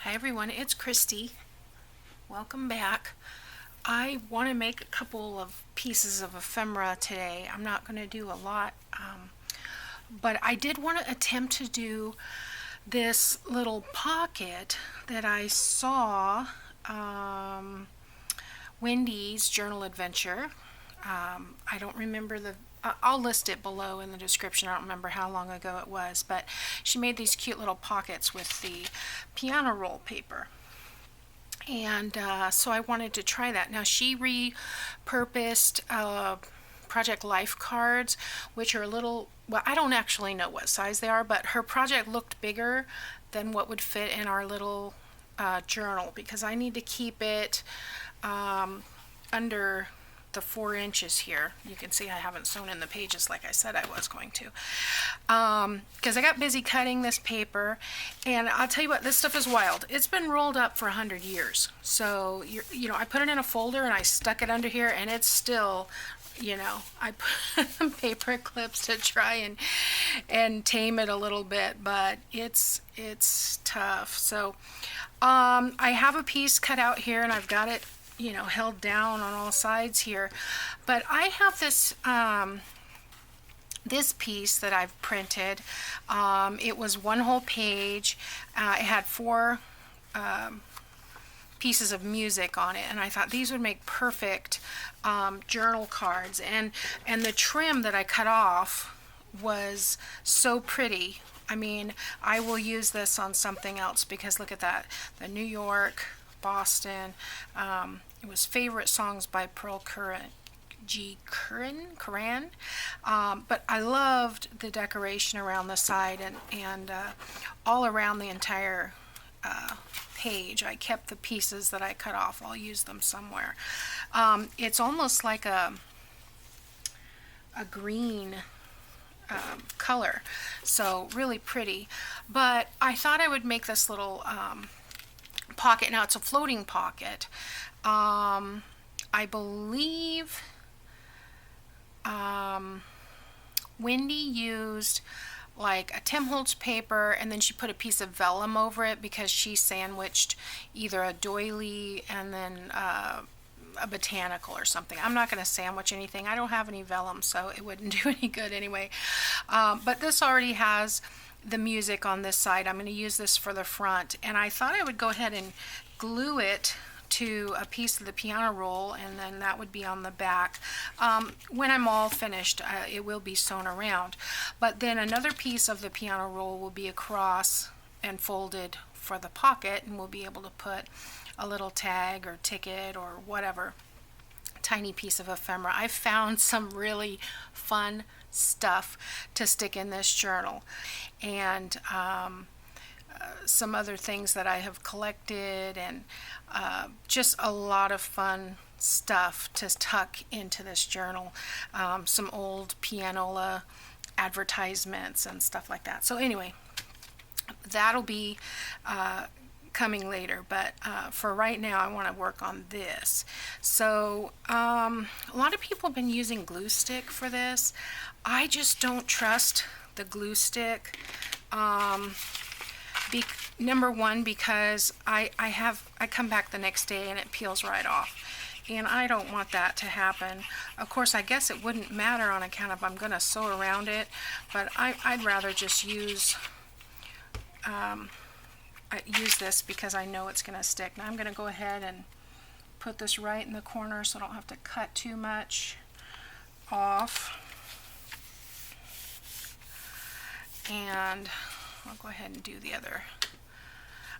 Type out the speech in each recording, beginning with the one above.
Hi everyone, it's Kristi. Welcome back. I want to make a couple of pieces of ephemera today. I'm not going to do a lot, but I did want to attempt to do this little pocket that I saw Wendy's journal adventure. I don't remember I'll list it below in the description. I don't remember how long ago it was, but she made these cute little pockets with the piano roll paper. And so I wanted to try that. Now she repurposed Project Life cards, which are a little, well, I don't actually know what size they are, but her project looked bigger than what would fit in our little journal, because I need to keep it under the 4 inches here. You can see I haven't sewn in the pages like I said I was going to, because I got busy cutting this paper. And I'll tell you what, this stuff is wild. It's been rolled up for 100 years. So I put it in a folder and I stuck it under here, and it's still, I put paper clips to try and tame it a little bit, but it's tough. So I have a piece cut out here, and I've got it held down on all sides here. But I have this this piece that I've printed. It was one whole page. It had 4 pieces of music on it, and I thought these would make perfect journal cards. And the trim that I cut off was so pretty. I mean, I will use this on something else, because look at that. The New York, Boston. It was favorite songs by Pearl Curran. But I loved the decoration around the side and all around the entire page. I kept the pieces that I cut off. I'll use them somewhere. It's almost like a green color, so really pretty. But I thought I would make this little pocket. Now it's a floating pocket. I believe Wendy used like a Tim Holtz paper, and then she put a piece of vellum over it, because she sandwiched either a doily and then a botanical or something. I'm not going to sandwich anything. I don't have any vellum, so it wouldn't do any good anyway. But this already has the music on this side. I'm going to use this for the front, and I thought I would go ahead and glue it to a piece of the piano roll, and then that would be on the back. When I'm all finished, it will be sewn around, but then another piece of the piano roll will be across and folded for the pocket, and we'll be able to put a little tag or ticket or whatever tiny piece of ephemera. I found some really fun stuff to stick in this journal, and some other things that I have collected, and just a lot of fun stuff to tuck into this journal. Some old pianola advertisements and stuff like that. So anyway, that'll be coming later, but for right now I want to work on this. So a lot of people have been using glue stick for this. I just don't trust the glue stick. Number one, because I come back the next day and it peels right off, and I don't want that to happen. Of course, I guess it wouldn't matter on account of I'm going to sew around it, but I'd rather just use this, because I know it's going to stick. Now I'm going to go ahead and put this right in the corner so I don't have to cut too much off. And I'll go ahead and do the other.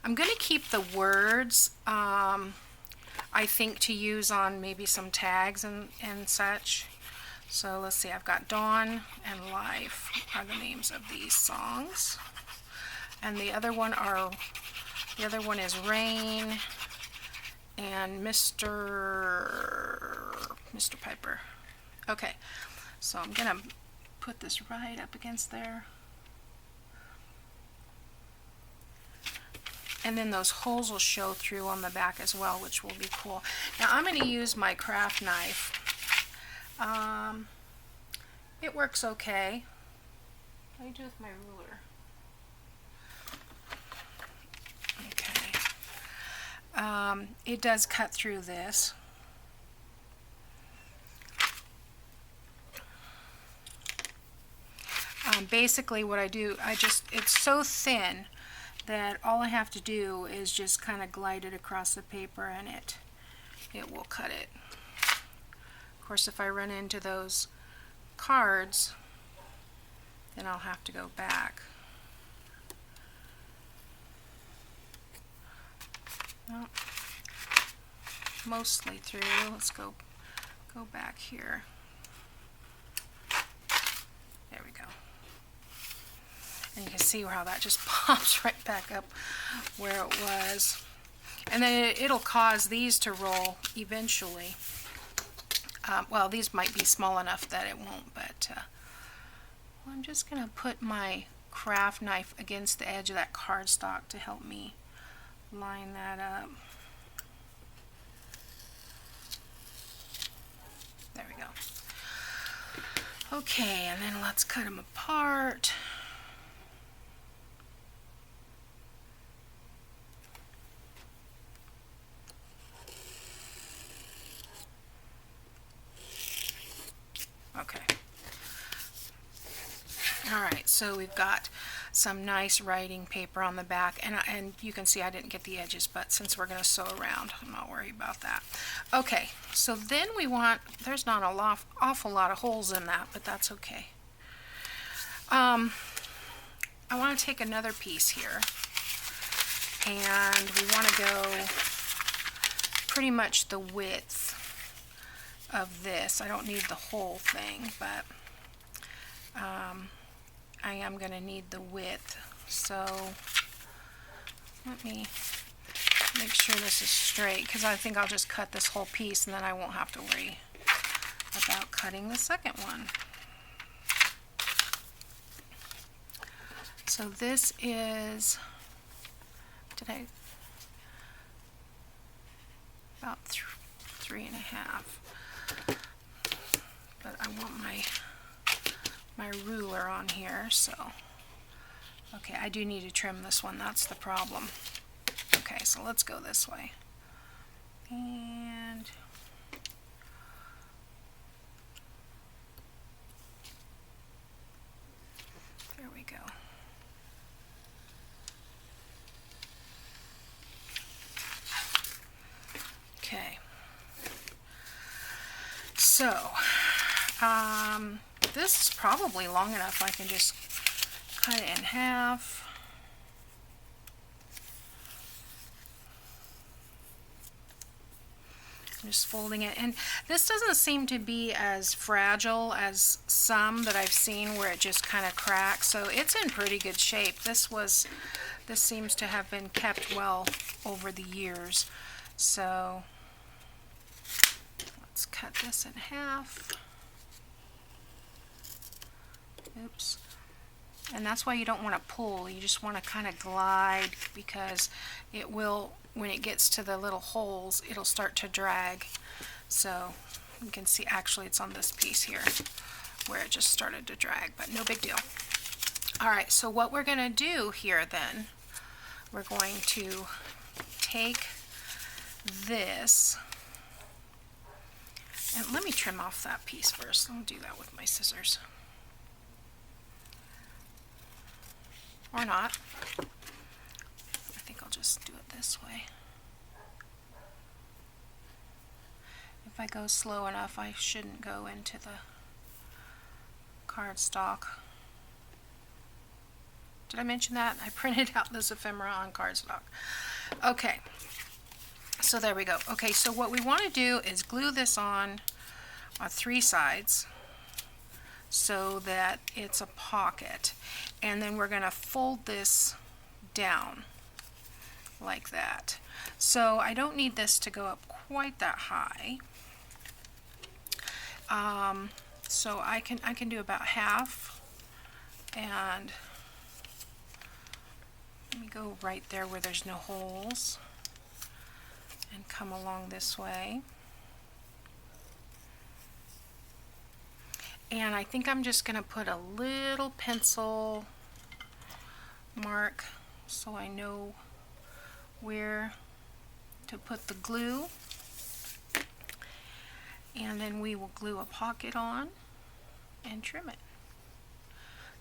I'm going to keep the words, I think, to use on maybe some tags and such. So let's see, I've got Dawn and Life are the names of these songs. And the other one is Rain and Mr. Piper. Okay, so I'm going to put this right up against there. And then those holes will show through on the back as well, which will be cool. Now I'm going to use my craft knife. It works okay. What do I do with my ruler? Okay. it does cut through this. Basically what I do, it's so thin that all I have to do is just kind of glide it across the paper and it will cut it. Of course, if I run into those cards, then I'll have to go back. Well, mostly through. Let's go back here. There we go. And you can see how that just pops right back up where it was. And then it'll cause these to roll eventually. Well, these might be small enough that it won't, but I'm just going to put my craft knife against the edge of that cardstock to help me line that up. There we go. Okay, and then let's cut them apart. Okay. Alright, so we've got some nice writing paper on the back, and you can see I didn't get the edges, but since we're going to sew around, I'm not worried about that. Okay, so then we want, there's not an awful lot of holes in that, but that's okay. I want to take another piece here, and we want to go pretty much the width of this. I don't need the whole thing, but I am going to need the width. So let me make sure this is straight, because I think I'll just cut this whole piece and then I won't have to worry about cutting the second one. So this is, about 3.5. But I want my ruler on here, so okay, I do need to trim this one, that's the problem. Okay, so let's go this way, and there we go. Okay, so this is probably long enough. I can just cut it in half. I'm just folding it, and this doesn't seem to be as fragile as some that I've seen where it just kind of cracks, so it's in pretty good shape. This seems to have been kept well over the years. So let's cut this in half. Oops. And that's why you don't want to pull, you just want to kind of glide, because it will, when it gets to the little holes, it'll start to drag. So you can see actually it's on this piece here where it just started to drag, but no big deal. Alright, so what we're going to do here then, we're going to take this, and let me trim off that piece first. I'll do that with my scissors. Or not. I think I'll just do it this way. If I go slow enough, I shouldn't go into the cardstock. Did I mention that? I printed out this ephemera on cardstock. Okay, so there we go. Okay, so what we want to do is glue this on 3 sides so that it's a pocket, and then we're going to fold this down like that. So I don't need this to go up quite that high. So I can do about half, and let me go right there where there's no holes and come along this way. And I think I'm just going to put a little pencil mark so I know where to put the glue, and then we will glue a pocket on and trim it.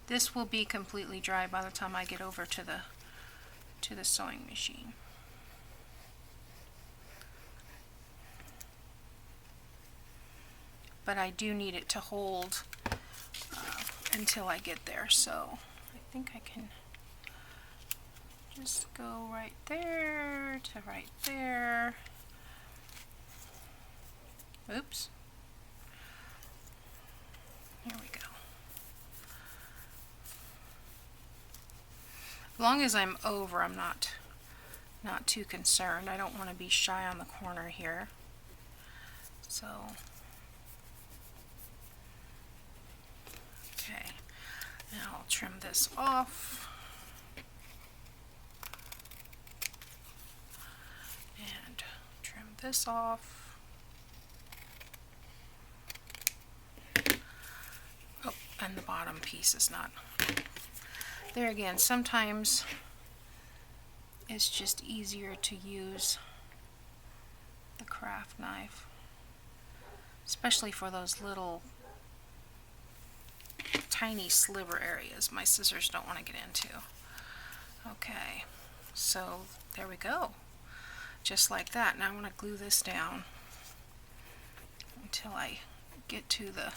This will be completely dry by the time I get over to the sewing machine. But I do need it to hold until I get there, so I think I can just go right there to right there. Oops. Here we go. As long as I'm over, I'm not too concerned. I don't want to be shy on the corner here. So, okay. Now I'll trim this off. And trim this off. Oh, and the bottom piece is not. There again, sometimes it's just easier to use the craft knife, especially for those little tiny sliver areas my scissors don't want to get into. Okay, so there we go. Just like that. Now I'm going to glue this down until I get to the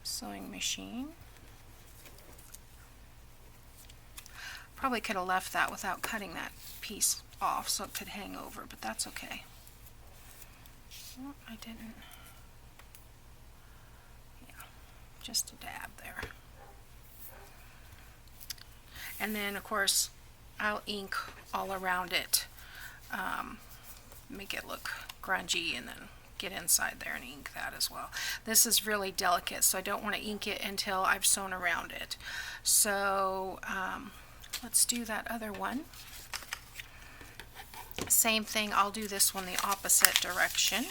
sewing machine. Probably could have left that without cutting that piece off so it could hang over, but that's okay. Oh, I didn't. Yeah, just a dab there. And then, of course, I'll ink all around it, make it look grungy, and then get inside there and ink that as well. This is really delicate, so I don't want to ink it until I've sewn around it. So let's do that other one. Same thing, I'll do this one the opposite direction.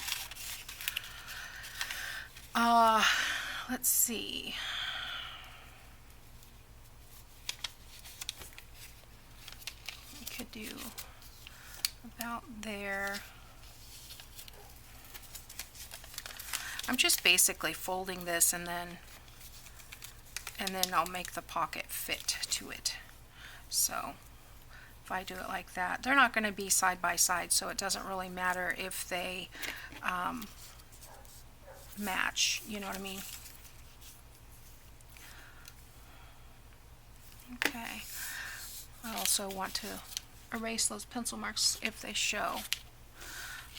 Let's see. We could do about there. I'm just basically folding this and then I'll make the pocket fit to it. So if I do it like that, they're not going to be side by side, so it doesn't really matter if they match, you know what I mean? Okay. I also want to erase those pencil marks if they show,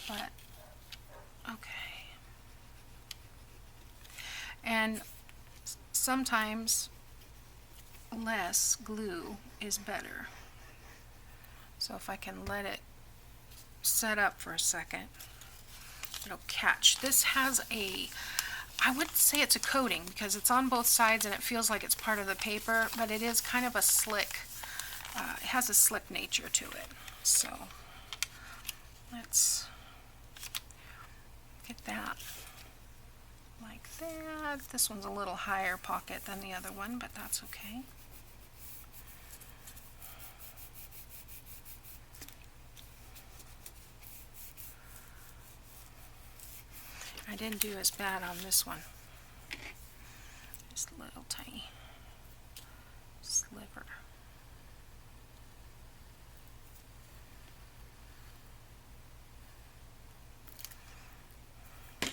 but okay. And sometimes less glue is better. So if I can let it set up for a second, it'll catch. This has a, I wouldn't say it's a coating because it's on both sides and it feels like it's part of the paper, but it is kind of a slick, it has a slick nature to it. So let's get that like that. This one's a little higher pocket than the other one, but that's okay. I didn't do as bad on this one. Just a little tiny sliver. I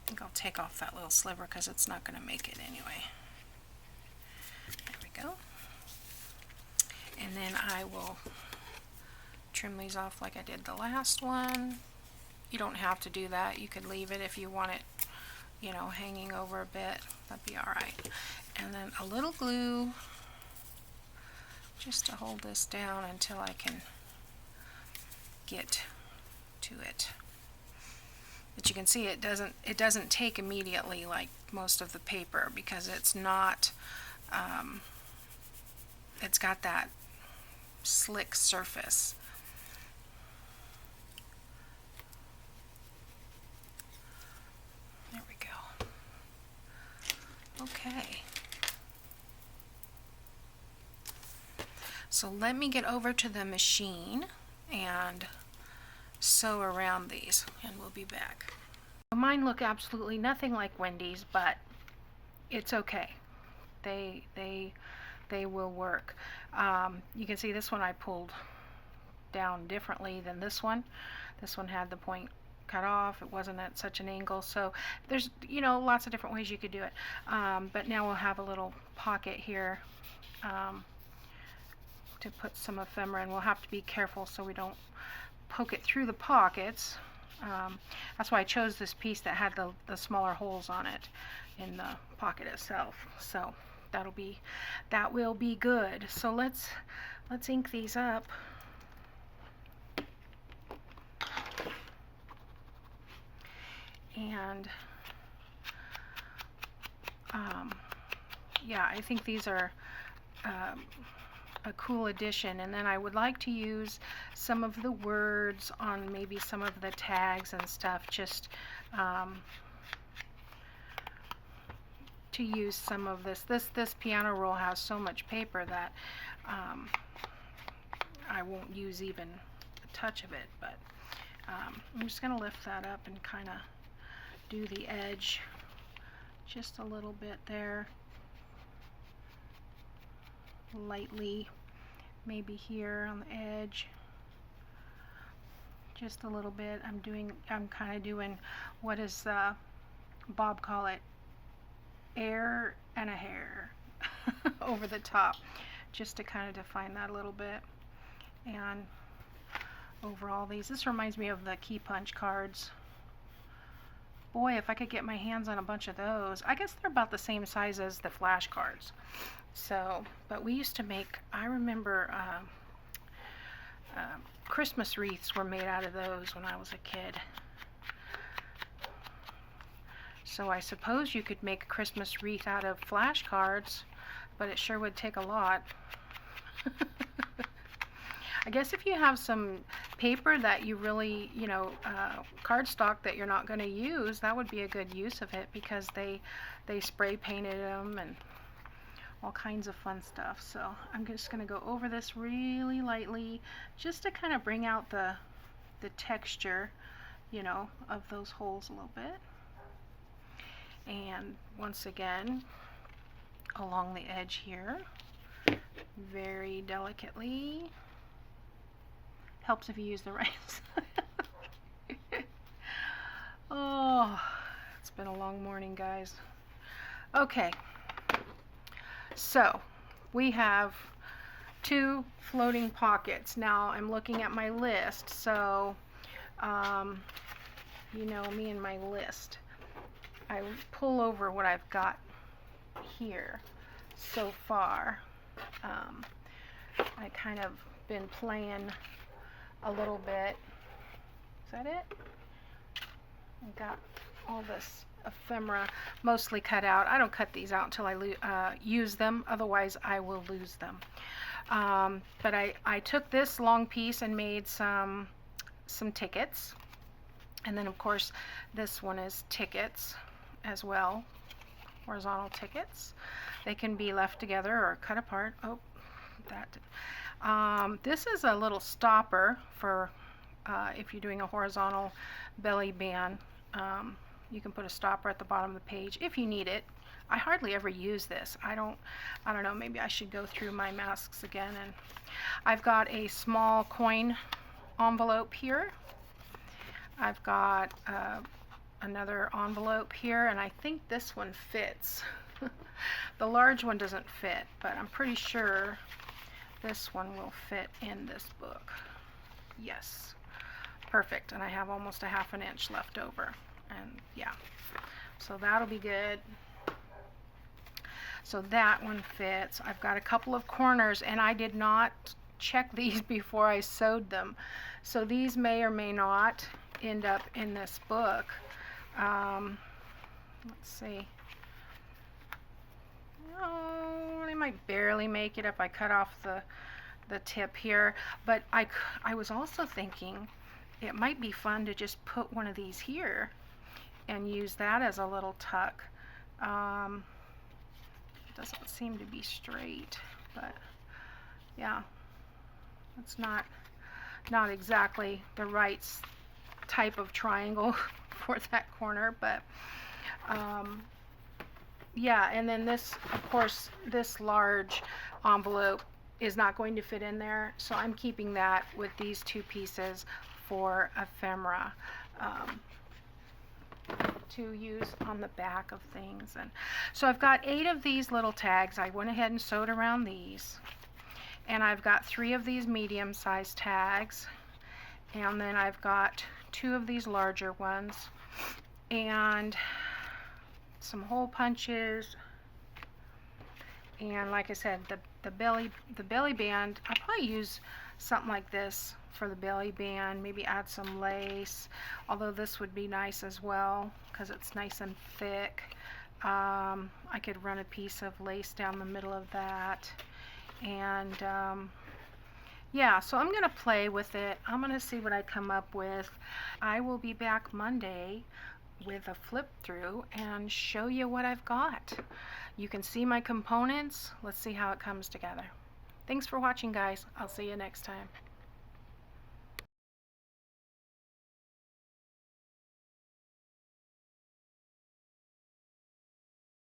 think I'll take off that little sliver because it's not going to make it anyway. There we go. And then I will trim these off like I did the last one. You don't have to do that. You could leave it if you want it, you know, hanging over a bit. That'd be alright. And then a little glue just to hold this down until I can get to it. But you can see it doesn't take immediately like most of the paper because it's not, it's got that slick surface. There we go. Okay. So let me get over to the machine and sew around these, and we'll be back. Mine look absolutely nothing like Wendy's, but it's okay. They will work. You can see this one I pulled down differently than this one. This one had the point cut off. It wasn't at such an angle. So there's, lots of different ways you could do it. But now we'll have a little pocket here to put some ephemera, and we'll have to be careful so we don't poke it through the pockets. That's why I chose this piece that had the smaller holes on it in the pocket itself. So that will be good. So let's ink these up. And yeah, I think these are a cool addition. And then I would like to use some of the words on maybe some of the tags and stuff, just to use some of this. This piano roll has so much paper that I won't use even a touch of it, but I'm just going to lift that up and kind of do the edge just a little bit there, lightly, maybe here on the edge, just a little bit. I'm kind of doing, what does Bob call it, air and a hair over the top, just to kind of define that a little bit. And over all these, this reminds me of the key punch cards. Boy, if I could get my hands on a bunch of those. I guess they're about the same size as the flash cards. So, but we used to make, I remember Christmas wreaths were made out of those when I was a kid. So I suppose you could make a Christmas wreath out of flash cards, but it sure would take a lot. I guess if you have some paper that you really, cardstock that you're not going to use, that would be a good use of it, because they spray painted them and all kinds of fun stuff. So I'm just going to go over this really lightly, just to kind of bring out the texture, of those holes a little bit. And once again, along the edge here, very delicately. Helps if you use the right side. Oh, it's been a long morning, guys. Okay, so we have 2 floating pockets. Now I'm looking at my list, so me and my list. I pull over what I've got here so far. I kind of been playing a little bit. Is that it? I got all this ephemera mostly cut out. I don't cut these out until I use them, otherwise I will lose them. But I took this long piece and made some tickets, and then of course this one is tickets as well, horizontal tickets. They can be left together or cut apart. Oh, that. This is a little stopper for if you're doing a horizontal belly band. You can put a stopper at the bottom of the page if you need it. I hardly ever use this. I don't know, maybe I should go through my masks again. And I've got a small coin envelope here. I've got another envelope here, and I think this one fits. The large one doesn't fit, but I'm pretty sure this one will fit in this book. Yes, perfect. And I have almost a ½ inch left over, and yeah, so that'll be good. So that one fits. I've got a couple of corners, and I did not check these before I sewed them, so these may or may not end up in this book. Let's see. Oh, I might barely make it if I cut off the tip here, but I was also thinking it might be fun to just put one of these here and use that as a little tuck. doesn't seem to be straight, but yeah, it's not exactly the right type of triangle for that corner, but yeah. And then this, of course, this large envelope is not going to fit in there, so I'm keeping that with these two pieces for ephemera to use on the back of things. And so I've got 8 of these little tags. I went ahead and sewed around these, and I've got 3 of these medium-sized tags, and then I've got 2 of these larger ones, and some hole punches. And like I said, the belly band, I'll probably use something like this for the belly band, maybe add some lace, although this would be nice as well because it's nice and thick. I could run a piece of lace down the middle of that. And yeah, so I'm going to play with it. I'm going to see what I come up with. I will be back Monday with a flip through and show you what I've got. You can see my components. Let's see how it comes together. Thanks for watching, guys. I'll see you next time.